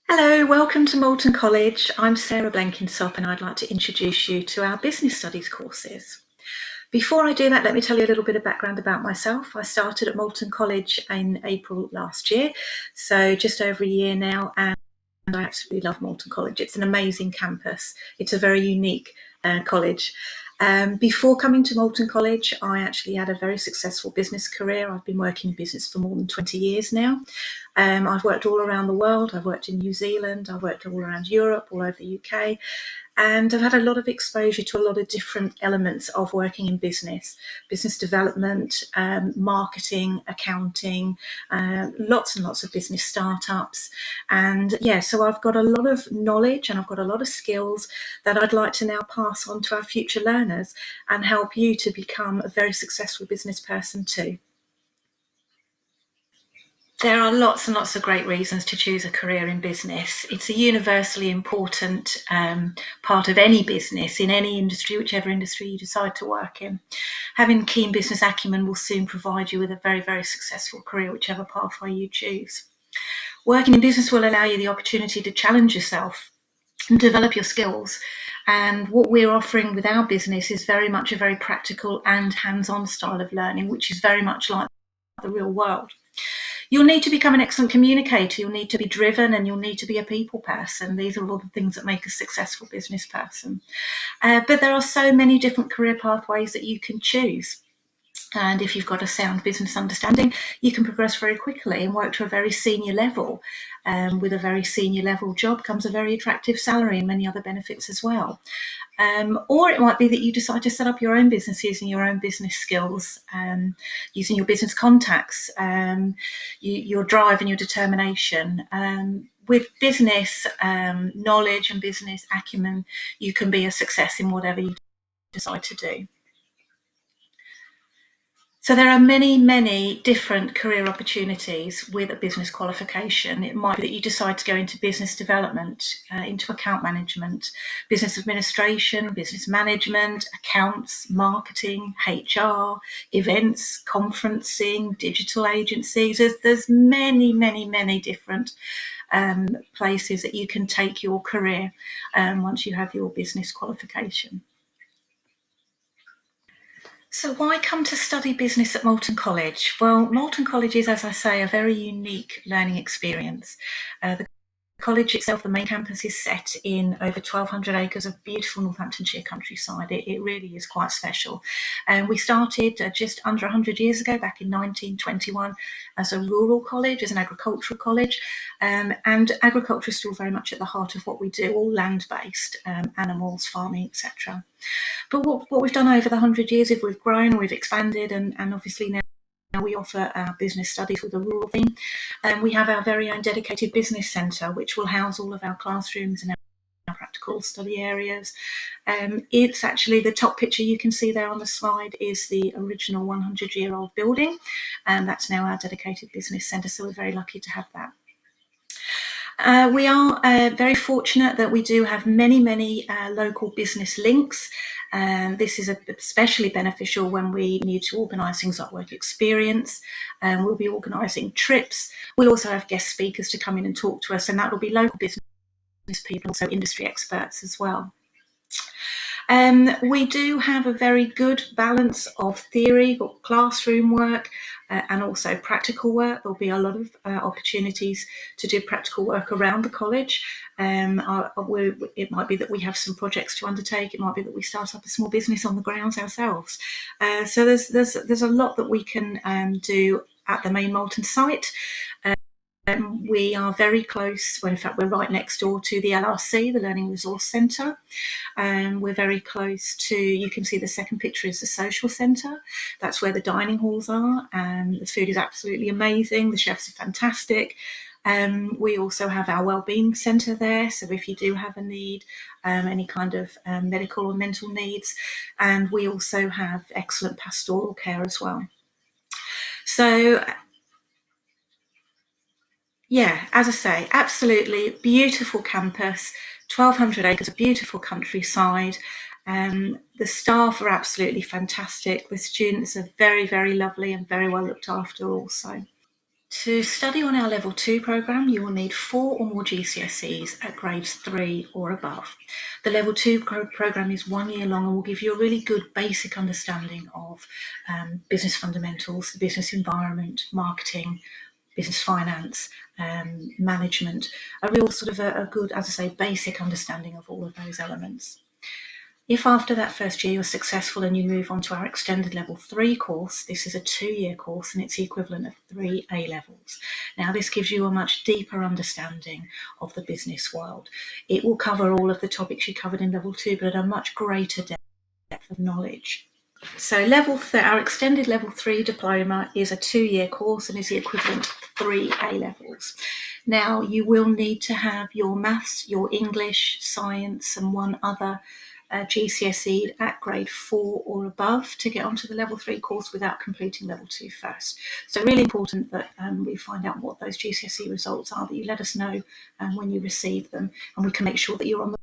Hello, welcome to Moulton College. I'm Sarah Blenkinsop and I'd like to introduce you to our business studies courses. Before I do that, let me tell you a little bit of background about myself. I started at Moulton College in April last year, so just over a year now, and I absolutely love Moulton College. It's an amazing campus. It's a very unique college. Before coming to Moulton College, I actually had a very successful business career. I've been working in business for more than 20 years now. I've worked all around the world. I've worked in New Zealand. I've worked all around Europe, all over the UK. And I've had a lot of exposure to a lot of different elements of working in business development, marketing, accounting, lots and lots of business startups. And yeah, so I've got a lot of knowledge and I've got a lot of skills that I'd like to now pass on to our future learners and help you to become a very successful business person too. There are lots and lots of great reasons to choose a career in business. It's a universally important part of any business, in any industry, whichever industry you decide to work in. Having keen business acumen will soon provide you with a very, very successful career, whichever pathway you choose. Working in business will allow you the opportunity to challenge yourself and develop your skills. And what we're offering with our business is very much a very practical and hands-on style of learning, which is very much like the real world. You'll need to become an excellent communicator, you'll need to be driven, and you'll need to be a people person. These are all the things that make a successful business person. But there are so many different career pathways that you can choose. And if you've got a sound business understanding, you can progress very quickly and work to a very senior level. With a very senior level job comes a very attractive salary and many other benefits as well. Or it might be that you decide to set up your own business using your own business skills, using your business contacts, your drive and your determination. With business knowledge and business acumen, you can be a success in whatever you decide to do. So there are many, many different career opportunities with a business qualification. It might be that you decide to go into business development, into account management, business administration, business management, accounts, marketing, HR, events, conferencing, digital agencies. There's many, many, many different places that you can take your career once you have your business qualification. So why come to study business at Moulton College? Well, Moulton College is, as I say, a very unique learning experience. The college itself, the main campus, is set in over 1,200 acres of beautiful Northamptonshire countryside. It really is quite special. And we started just under 100 years ago, back in 1921, as a rural college, as an agricultural college. And agriculture is still very much at the heart of what we do, all land-based, animals, farming, etc. But what we've done over the 100 years is we've grown, we've expanded, and obviously now we offer our business studies with a rural theme. We have our very own dedicated business centre, which will house all of our classrooms and our practical study areas. It's actually the top picture you can see there on the slide is the original 100-year-old building, and that's now our dedicated business centre, so we're very lucky to have that. We are very fortunate that we do have many, many local business links. This is especially beneficial when we need to organise things like work experience. We'll be organising trips. We'll also have guest speakers to come in and talk to us, and that will be local business people, also industry experts as well. We do have a very good balance of theory, or classroom work, and also practical work. There'll be a lot of opportunities to do practical work around the college. It might be that we have some projects to undertake. It might be that we start up a small business on the grounds ourselves. So there's a lot that we can do at the main Moulton site. We are very close, well, in fact, we're right next door to the LRC, the Learning Resource Centre. We're very close to, you can see the second picture is the social centre. That's where the dining halls are. The food is absolutely amazing. The chefs are fantastic. We also have our wellbeing centre there. So if you do have a need, any kind of medical or mental needs, and we also have excellent pastoral care as well. So, yeah, as I say, absolutely beautiful campus, 1,200 acres of beautiful countryside. The staff are absolutely fantastic. The students are very, very lovely and very well looked after also. To study on our Level 2 programme, you will need 4 or more GCSEs at grades 3 or above. The Level 2 programme is 1 year long and will give you a really good basic understanding of business fundamentals, the business environment, marketing, business finance, management, a real sort of a good, as I say, basic understanding of all of those elements. If after that first year you're successful and you move on to our extended Level 3 course, this is a 2-year course and it's the equivalent of 3 A-levels. Now this gives you a much deeper understanding of the business world. It will cover all of the topics you covered in Level 2, but at a much greater depth of knowledge. So our extended Level 3 diploma is a 2-year course and is the equivalent of 3 A-levels. Now you will need to have your maths, your English, science and one other GCSE at grade 4 or above to get onto the Level 3 course without completing Level 2 first. So really important that we find out what those GCSE results are, that you let us know when you receive them, and we can make sure that you're on the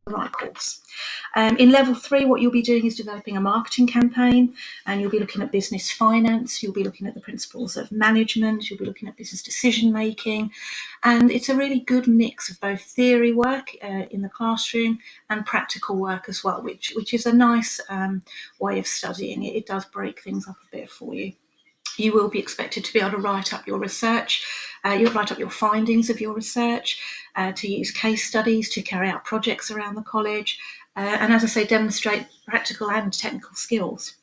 right course. In Level 3, what you'll be doing is developing a marketing campaign, and you'll be looking at business finance, you'll be looking at the principles of management, you'll be looking at business decision making, and it's a really good mix of both theory work in the classroom and practical work as well, which is a nice way of studying. It does break things up a bit for you. You will be expected to be able to write up your research, you'll write up your findings of your research, to use case studies, to carry out projects around the college, and as I say, demonstrate practical and technical skills.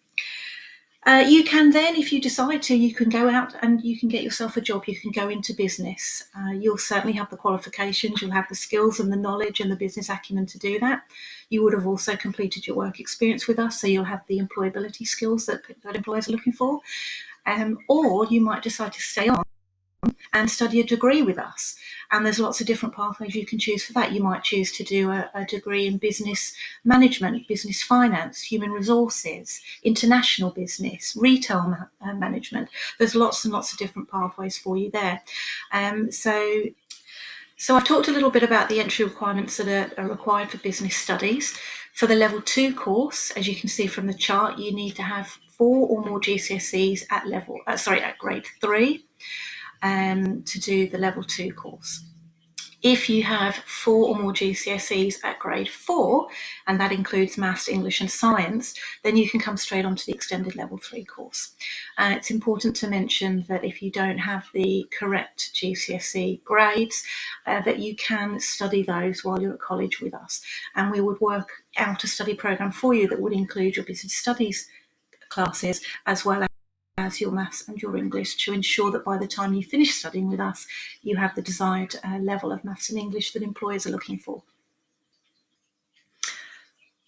You can then, if you decide to, you can go out and you can get yourself a job, you can go into business. You'll certainly have the qualifications, you'll have the skills and the knowledge and the business acumen to do that. You would have also completed your work experience with us, so you'll have the employability skills that employers are looking for. Or you might decide to stay on and study a degree with us. And there's lots of different pathways you can choose for that. You might choose to do a degree in business management, business finance, human resources, international business, retail management. There's lots and lots of different pathways for you there. So I've talked a little bit about the entry requirements that are required for business studies. For the Level 2 course, as you can see from the chart, you need to have 4 or more GCSEs at grade 3 to do the Level 2 course. If you have 4 or more GCSEs at grade 4, and that includes maths, English and science, then you can come straight onto the extended Level 3 course. It's important to mention that if you don't have the correct GCSE grades, that you can study those while you're at college with us. And we would work out a study programme for you that would include your business studies classes as well as your maths and your English, to ensure that by the time you finish studying with us, you have the desired level of maths and English that employers are looking for.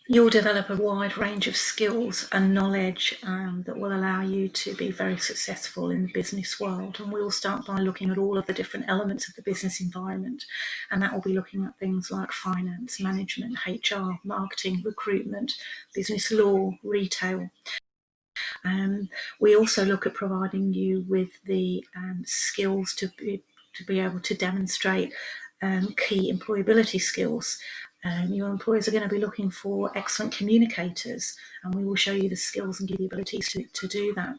You'll develop a wide range of skills and knowledge that will allow you to be very successful in the business world. And we'll start by looking at all of the different elements of the business environment. And that will be looking at things like finance, management, HR, marketing, recruitment, business law, retail. We also look at providing you with the skills to be able to demonstrate key employability skills. Your employers are going to be looking for excellent communicators, and we will show you the skills and give you the abilities to do that.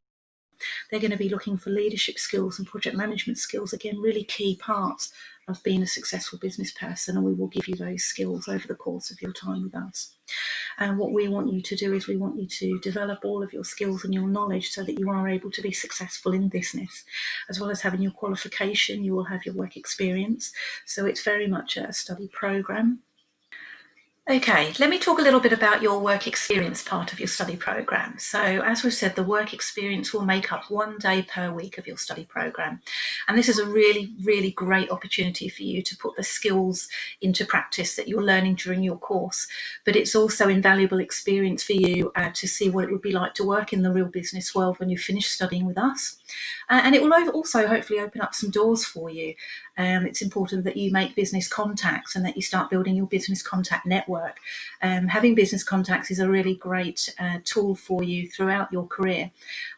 They're going to be looking for leadership skills and project management skills, again, really key parts of being a successful business person, and we will give you those skills over the course of your time with us. And what we want you to do is we want you to develop all of your skills and your knowledge so that you are able to be successful in business. As well as having your qualification, you will have your work experience. So it's very much a study programme. Okay, let me talk a little bit about your work experience part of your study programme. So as we've said, the work experience will make up 1 day per week of your study programme. And this is a really, really great opportunity for you to put the skills into practice that you're learning during your course. But it's also invaluable experience for you to see what it would be like to work in the real business world when you finish studying with us. And it will also hopefully open up some doors for you. It's important that you make business contacts and that you start building your business contact network. Having business contacts is a really great tool for you throughout your career.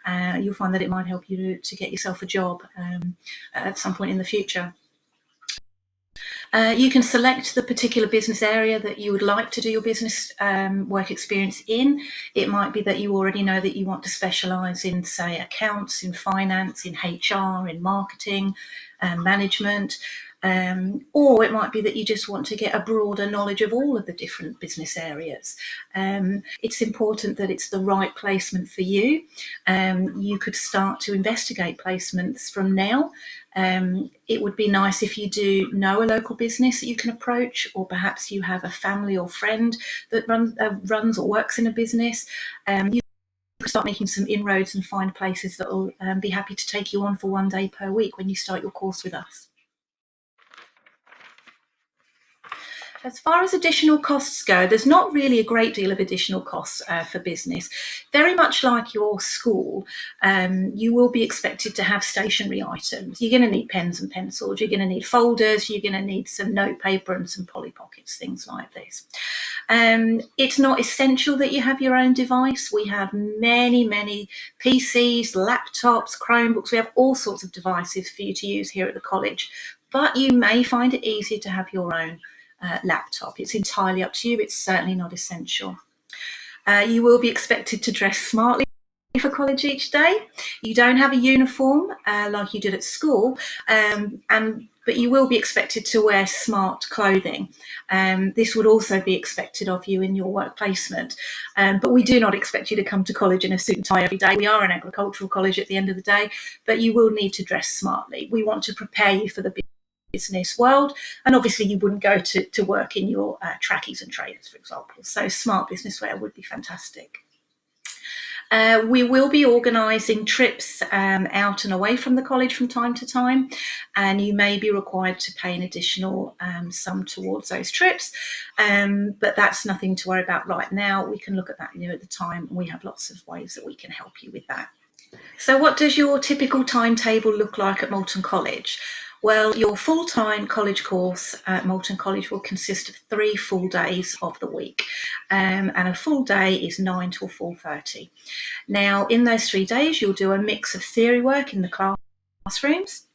You'll find that it might help you to get yourself a job at some point in the future. You can select the particular business area that you would like to do your business work experience in. It might be that you already know that you want to specialise in, say, accounts, in finance, in HR, in marketing, management. Or it might be that you just want to get a broader knowledge of all of the different business areas. It's important that it's the right placement for you. You could start to investigate placements from now. It would be nice if you do know a local business that you can approach, or perhaps you have a family or friend that runs or works in a business. You can start making some inroads and find places that will be happy to take you on for 1 day per week when you start your course with us. As far as additional costs go, there's not really a great deal of additional costs for business. Very much like your school, you will be expected to have stationery items. You're going to need pens and pencils, you're going to need folders, you're going to need some note paper and some Polly Pockets, things like this. It's not essential that you have your own device. We have many PCs, laptops, Chromebooks. We have all sorts of devices for you to use here at the college, but you may find it easier to have your own laptop. It's entirely up to you. It's certainly not essential. You will be expected to dress smartly for college each day. You don't have a uniform like you did at school, but you will be expected to wear smart clothing. This would also be expected of you in your work placement. But we do not expect you to come to college in a suit and tie every day. We are an agricultural college at the end of the day, but you will need to dress smartly. We want to prepare you for the business world, and obviously you wouldn't go to work in your trackies and trainers, for example. So smart business wear would be fantastic. We will be organising trips out and away from the college from time to time, and you may be required to pay an additional sum towards those trips, but that's nothing to worry about right now. We can look at that at the time, and we have lots of ways that we can help you with that. So what does your typical timetable look like at Moulton College? Well, your full-time college course at Moulton College will consist of 3 full days of the week, and a full day is 9 till 4:30. Now, in those 3 days, you'll do a mix of theory work in the classrooms.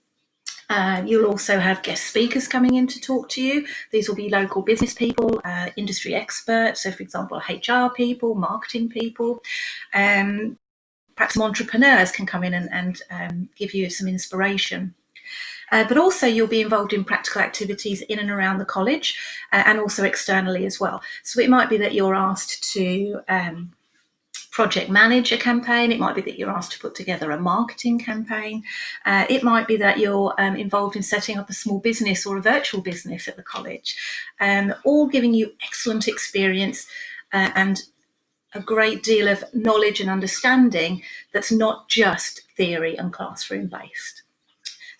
You'll also have guest speakers coming in to talk to you. These will be local business people, industry experts, so for example, HR people, marketing people. Perhaps some entrepreneurs can come in and give you some inspiration. But also you'll be involved in practical activities in and around the college, and also externally as well. So it might be that you're asked to project manage a campaign. It might be that you're asked to put together a marketing campaign. It might be that you're involved in setting up a small business or a virtual business at the college, all giving you excellent experience and a great deal of knowledge and understanding that's not just theory and classroom based.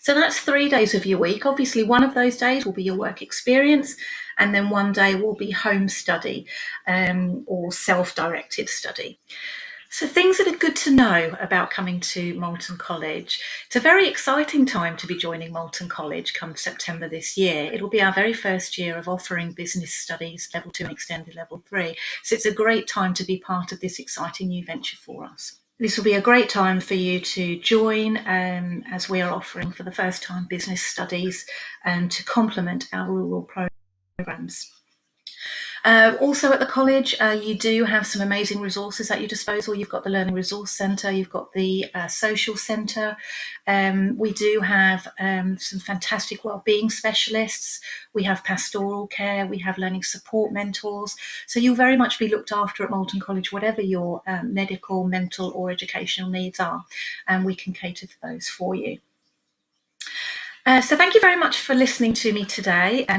So that's 3 days of your week. Obviously, one of those days will be your work experience, and then 1 day will be home study or self-directed study. So things that are good to know about coming to Moulton College. It's a very exciting time to be joining Moulton College come September this year. It'll be our very first year of offering business studies level 2 and extended level 3. So it's a great time to be part of this exciting new venture for us. This will be a great time for you to join as we are offering for the first time business studies to complement our rural programs. Also at the college, you do have some amazing resources at your disposal. You've got the Learning Resource Centre, you've got the Social Centre. We do have some fantastic wellbeing specialists. We have pastoral care, we have learning support mentors. So you'll very much be looked after at Moulton College, whatever your medical, mental or educational needs are, and we can cater for those for you. So thank you very much for listening to me today and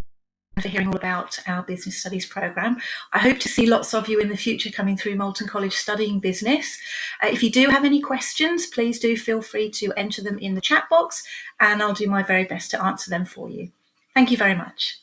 for hearing all about our business studies programme. I hope to see lots of you in the future coming through Moulton College studying business. If you do have any questions, please do feel free to enter them in the chat box, and I'll do my very best to answer them for you. Thank you very much.